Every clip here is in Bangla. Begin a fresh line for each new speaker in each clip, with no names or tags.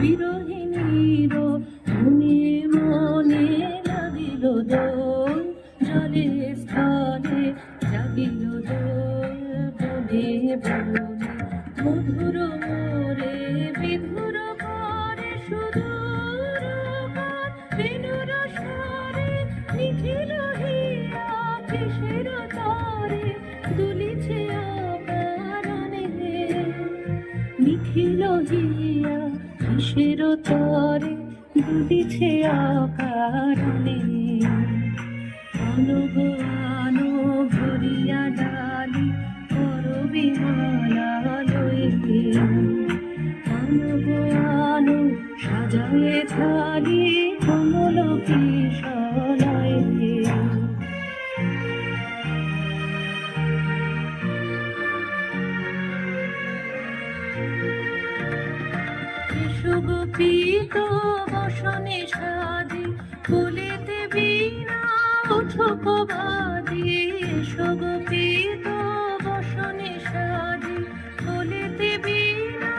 বিরহিণীর মনে মনে লাগিল দোল, জলে স্থলে জাগিল দোল, বনে বনে মধুর মোরে বিধুর করে সুদূর গান, বেণুর স্বরে নিখিল হিয়া কিসের তরে দুলিছে অকারণে, নিখিল হিয়া কিসের তরে দুলিছে অকারণে। আনো আনো ভরিয়া ডালি করবি মালা লইতে, আনো সাজায়ে থালি কমল কিশলয়ে। এসো গোপীত বসনে সাজি, ফুলেতে বীণা উঠুক বাজি। এসো গোপীত বসনে সাজি, ফুলেতে বীণা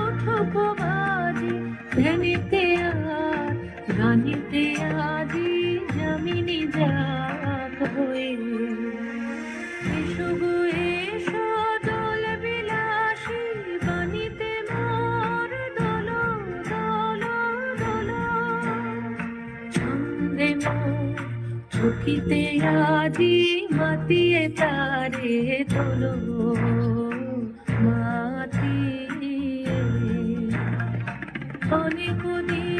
উঠুক বাজি। ধ্যানেতে আর গানেতে আজি যামিনী যাক হয়ে। এসো গো এসো দোল বিলাসী, বাণীতে মোর দোল দোল দোল। ছন্দে মোর চকিতে আজি মাতিয়ে তারে তোলো মাতিয়ে। অনেক দিন